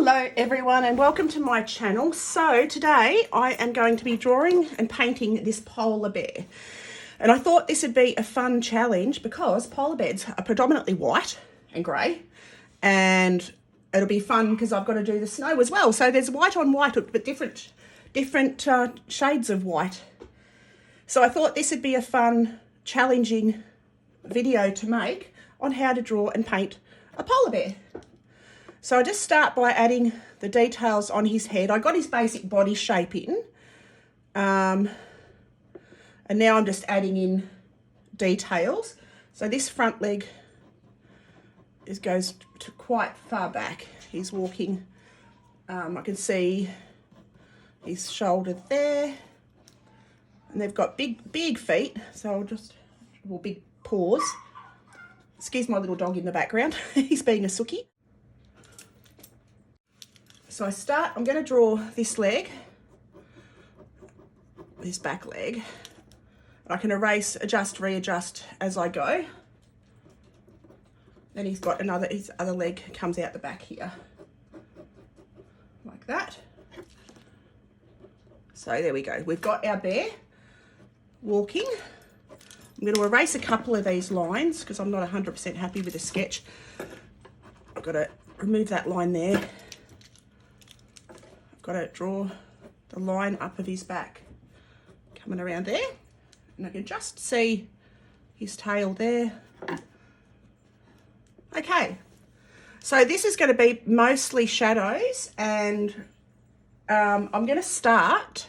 Hello everyone and welcome to my channel. So today I am going to be drawing and painting this polar bear. And I thought this would be a fun challenge because polar bears are predominantly white and grey. And it'll be fun because I've got to do the snow as well. So there's white on white, but different shades of white. So I thought this would be a fun, challenging video to make on how to draw and paint a polar bear. So I just start by adding the details on his head. I got his basic body shape in. And now I'm just adding in details. So this front leg goes to quite far back. He's walking. I can see his shoulder there. And they've got big feet. So big paws. Excuse my little dog in the background. He's being a sookie. So I'm going to draw this leg, this back leg. I can erase, adjust, readjust as I go. Then his other leg comes out the back here, like that. So there we go. We've got our bear walking. I'm going to erase a couple of these lines because I'm not 100% happy with the sketch. I've got to remove that line there. Got to draw the line up of his back coming around there, and I can just see his tail there. Okay, so this is going to be mostly shadows, and I'm going to start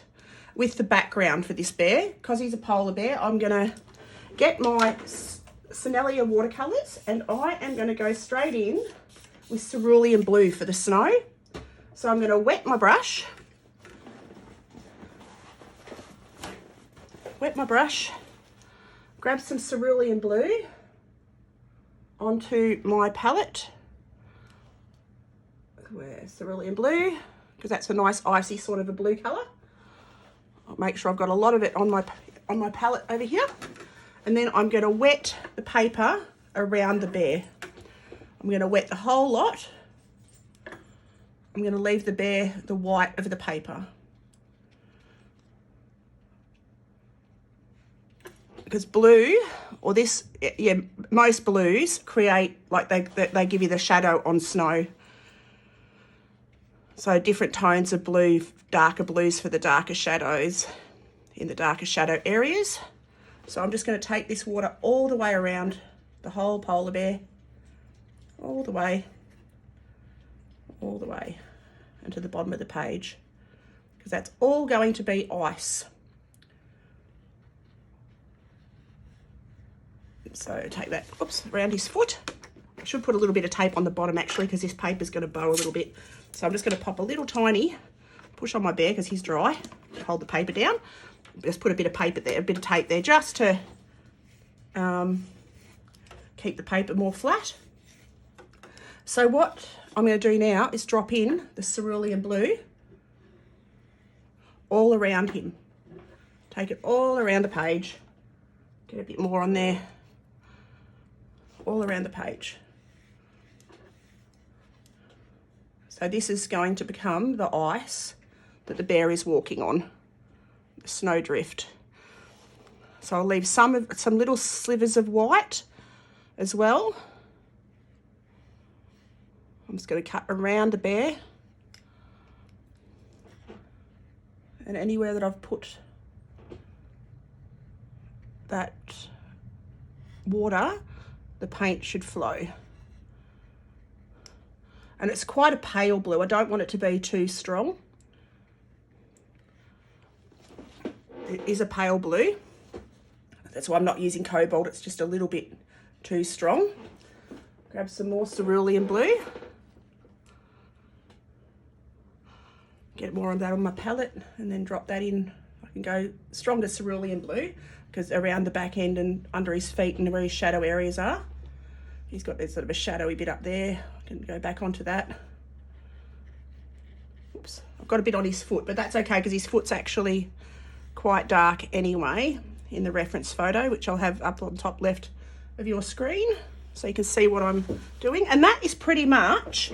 with the background for this bear because he's a polar bear. I'm going to get my Sennelier watercolors and I am going to go straight in with cerulean blue for the snow. So I'm going to wet my brush, grab some cerulean blue onto my palette. Where's cerulean blue? Because that's a nice icy sort of a blue colour. I'll make sure I've got a lot of it on my palette over here. And then I'm going to wet the paper around the bear. I'm going to wet the whole lot. I'm going to leave the bear the white of the paper. Because blue, or this, yeah, most blues create, like they give you the shadow on snow. So different tones of blue, darker blues for the darker shadows in the darker shadow areas. So I'm just going to take this water all the way around the whole polar bear, all the way and to the bottom of the page, because that's all going to be ice. So take that, around his foot. I should put a little bit of tape on the bottom actually, because this paper's going to bow a little bit. So I'm just going to pop a little tiny push on my bear because he's dry to hold the paper down. Just put a bit of paper there, a bit of tape there, just to keep the paper more flat. So what I'm going to do now is drop in the cerulean blue all around him. Take it all around the page. Get a bit more on there. All around the page. So this is going to become the ice that the bear is walking on, the snowdrift. So I'll leave some little slivers of white as well. I'm just going to cut around the bear, and anywhere that I've put that water, the paint should flow. And it's quite a pale blue. I don't want it to be too strong. It is a pale blue. That's why I'm not using cobalt. It's just a little bit too strong. Grab some more cerulean blue. Get more of that on my palette and then drop that in. I can go stronger cerulean blue because around the back end and under his feet and where his shadow areas are. He's got this sort of a shadowy bit up there. I can go back onto that. Oops, I've got a bit on his foot, but that's okay because his foot's actually quite dark anyway in the reference photo, which I'll have up on top left of your screen so you can see what I'm doing. And that is pretty much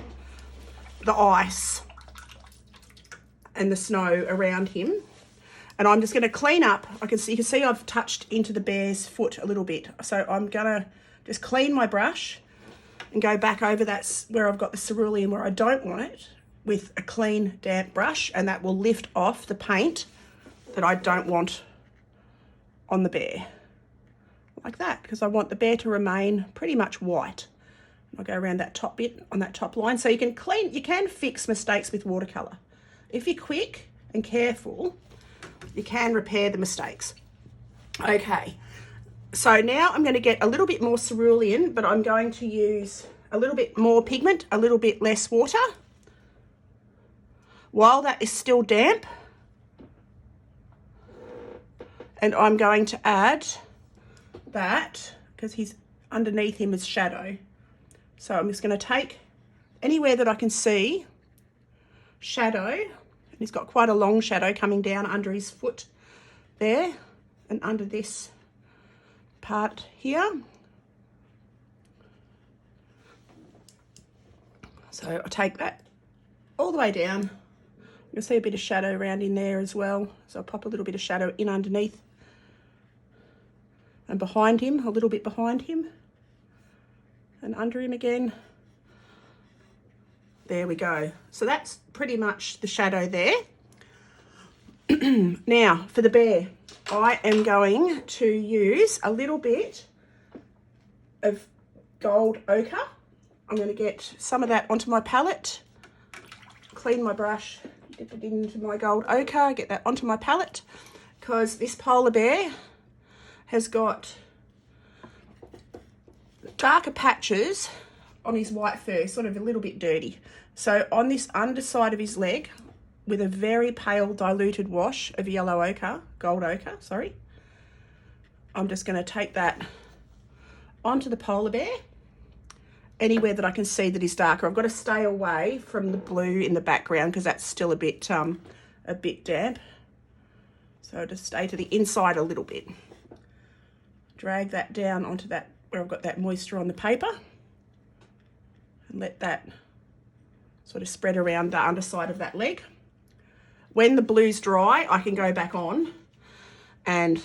the ice and the snow around him. And I'm just going to clean up. You can see I've touched into the bear's foot a little bit. So I'm going to just clean my brush and go back over that's where I've got the cerulean where I don't want it with a clean, damp brush, and that will lift off the paint that I don't want on the bear. Like that, because I want the bear to remain pretty much white. I'll go around that top bit on that top line. So you can fix mistakes with watercolour. If you're quick and careful, you can repair the mistakes. Okay, so now I'm going to get a little bit more cerulean, but I'm going to use a little bit more pigment, a little bit less water. While that is still damp, and I'm going to add that, because he's underneath him is shadow. So I'm just going to take anywhere that I can see shadow, and he's got quite a long shadow coming down under his foot there and under this part here. So I take that all the way down. You'll see a bit of shadow around in there as well. So I'll pop a little bit of shadow in underneath and behind him, a little bit behind him and under him again. There we go. So that's pretty much the shadow there. Now for the bear, I am going to use a little bit of gold ochre. I'm going to get some of that onto my palette, clean my brush, dip it into my gold ochre, get that onto my palette, because this polar bear has got darker patches on his white fur, sort of a little bit dirty. So on this underside of his leg, with a very pale diluted wash of yellow ochre, gold ochre, sorry, I'm just going to take that onto the polar bear, anywhere that I can see that is darker. I've got to stay away from the blue in the background because that's still a bit damp. So just stay to the inside a little bit. Drag that down onto that where I've got that moisture on the paper, and let that sort of spread around the underside of that leg. When the blue's dry, I can go back on and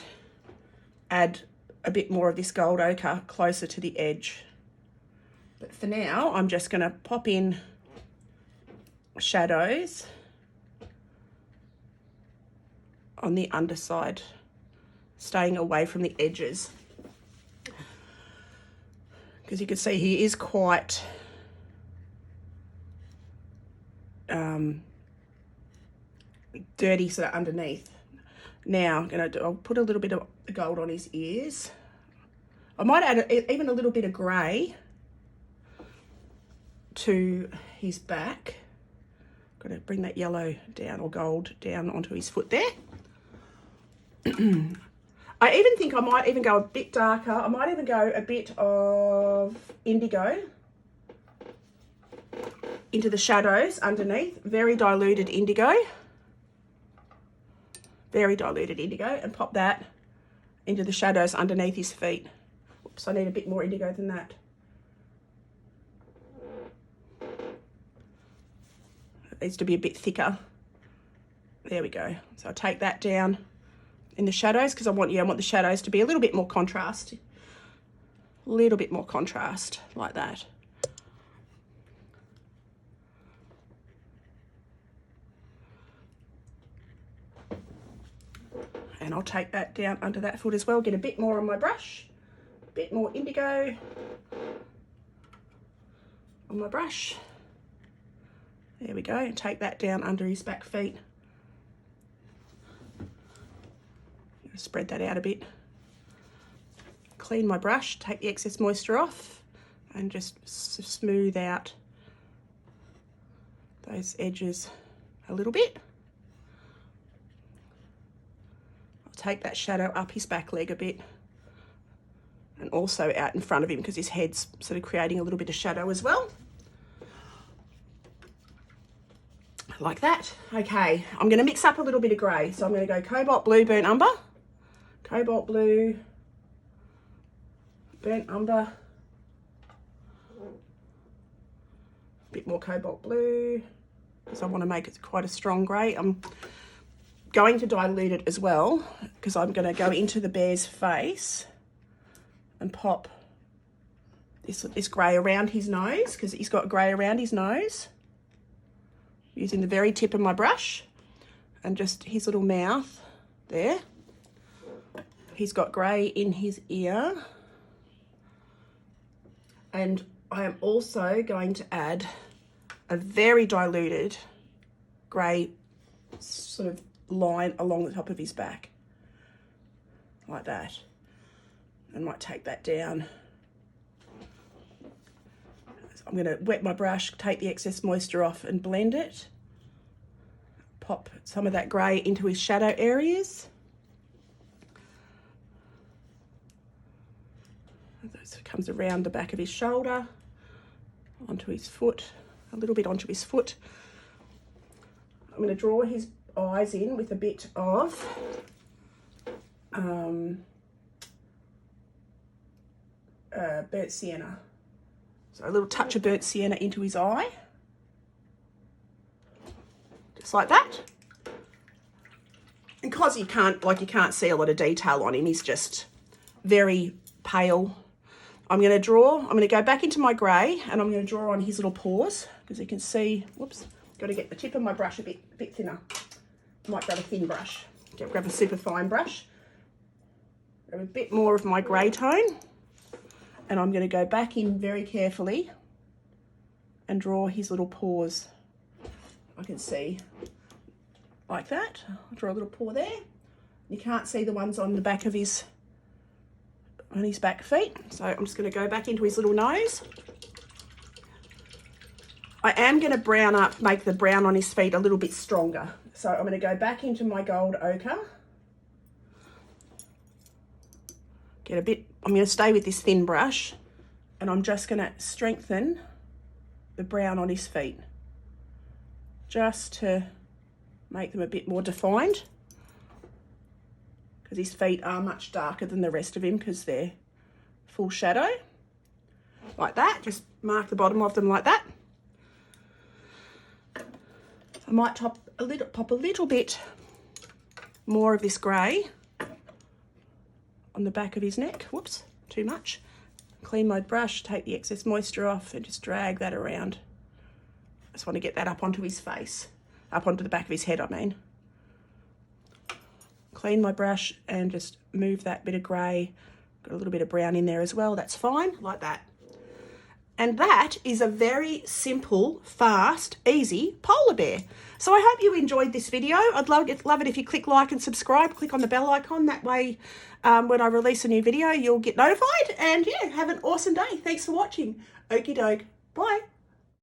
add a bit more of this gold ochre closer to the edge. But for now, I'm just going to pop in shadows on the underside, staying away from the edges. Because you can see he is quite dirty sort of underneath. Now I'll put a little bit of gold on his ears. I might add even a little bit of grey to his back. Got to bring that yellow down, or gold down onto his foot there. I even think I might even go a bit darker. I might even go a bit of indigo into the shadows underneath. Very diluted indigo. Very diluted indigo, and pop that into the shadows underneath his feet. Oops, I need a bit more indigo than that. It needs to be a bit thicker. There we go. So I'll take that down in the shadows, because I want the shadows to be a little bit more contrast. A little bit more contrast, like that. And I'll take that down under that foot as well, get a bit more on my brush, a bit more indigo on my brush. There we go, and take that down under his back feet. Spread that out a bit. Clean my brush, take the excess moisture off, and just smooth out those edges a little bit. I'll take that shadow up his back leg a bit, and also out in front of him, because his head's sort of creating a little bit of shadow as well. Like that. Okay, I'm going to mix up a little bit of grey. So I'm going to go cobalt blue, burnt umber, cobalt blue, burnt umber, a bit more cobalt blue because I want to make it quite a strong grey. I'm going to dilute it as well because I'm going to go into the bear's face and pop this grey around his nose because he's got grey around his nose. Using the very tip of my brush and just his little mouth there. He's got grey in his ear. And I am also going to add a very diluted grey sort of line along the top of his back. Like that. I might take that down. I'm going to wet my brush, take the excess moisture off and blend it. Pop some of that grey into his shadow areas. This comes around the back of his shoulder, onto his foot, a little bit onto his foot. I'm going to draw his eyes in with a bit of burnt sienna. So a little touch of burnt sienna into his eye. Just like that. And because you can't see a lot of detail on him, he's just very pale. I'm going to go back into my grey and I'm going to draw on his little paws because you can see, whoops, got to get the tip of my brush a bit thinner. I might grab a thin brush, grab a super fine brush. Grab a bit more of my grey tone and I'm going to go back in very carefully and draw his little paws. I can see like that. I'll draw a little paw there. You can't see the ones on the back of his back feet. So I'm just going to go back into his little nose. I am going to brown up, make the brown on his feet a little bit stronger. So I'm going to go back into my gold ochre. I'm going to stay with this thin brush and I'm just going to strengthen the brown on his feet. Just to make them a bit more defined. Because his feet are much darker than the rest of him because they're full shadow. Like that, just mark the bottom of them like that. I might pop a little bit more of this grey on the back of his neck. Whoops, too much. Clean my brush, take the excess moisture off and just drag that around. I just want to get that up onto his face, up onto the back of his head, I mean. Clean my brush and just move that bit of grey. Got a little bit of brown in there as well, that's fine, like that. And that is a very simple, fast, easy polar bear. So I hope you enjoyed this video. I'd love it if you click like and subscribe, click on the bell icon. That way, when I release a new video, you'll get notified. And yeah, have an awesome day. Thanks for watching. Okie doke. Bye.